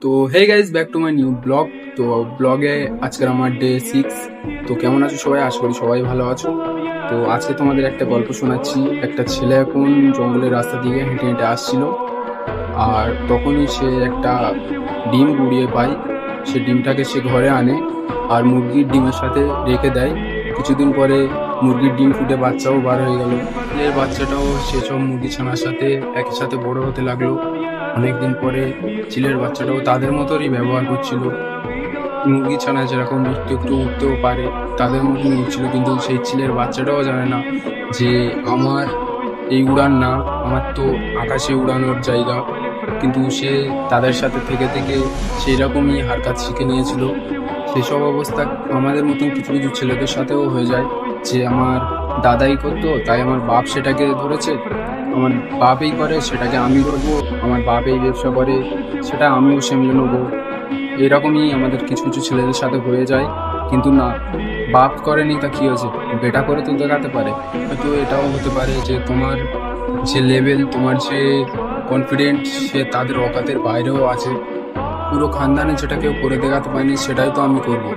তো hey guys, back to my new blog. তো ব্লগে আজকের আমার ডে 6। তো কেমন আছো সবাই? আশা করি সবাই ভালো আছো। তো আজকে তোমাদের একটা গল্প শোনাচ্ছি। একটা ছেলে এখন জঙ্গলের রাস্তা দিয়ে হেঁটে হেঁটে আসছিল, আর তখনই সে একটা ডিম কুড়িয়ে পায়। সে ডিমটাকে সে ঘরে আনে আর মুরগির ডিমের সাথে রেখে দেয়। কিছুদিন পরে মুরগির ডিম ফুটে বাচ্চাও বার হয়ে গেল। এর বাচ্চাটাও সেসব মুরগি ছানার সাথে একই সাথে বড় হতে লাগলো। অনেকদিন পরে চিলের বাচ্চাটাও তাদের মতোই ব্যবহার করছিল। মুরগি ছানা যেরকম একটু একটু উঠতেও পারে, তাদের মতনই উঠছিল, কিন্তু সেই চিলের বাচ্চাটাও জানে না যে আমার এই উড়ান না, আমার তো আকাশে উড়ানোর জায়গা। কিন্তু সে তাদের সাথে থেকে থেকে সেই রকমই হারকাত শিখে নিয়েছিল। সেসব অবস্থা আমাদের মতন কিছু কিছু ছেলেদের সাথেও হয়ে যায়, যে আমার দাদাই করতো তাই আমার বাপ সেটাকে ধরেছে, আমার বাপ এই করে সেটাকে আমি করবো, আমার বাপ এই ব্যবসা করে সেটা আমিও সামলে নেবো। এরকমই আমাদের কিছু কিছু ছেলেদের সাথে হয়ে যায়। কিন্তু না, বাপ করেনি তা কি হয়েছে, বেটা করে তো দেখাতে পারে। হয়তো এটাও হতে পারে যে তোমার যে লেভেল, তোমার যে কনফিডেন্ট, সে তাদের অকাতের বাইরেও আছে। পুরো খানদানে যেটা কেউ করে দেখাতে পারেনি সেটাই তো আমি করবো।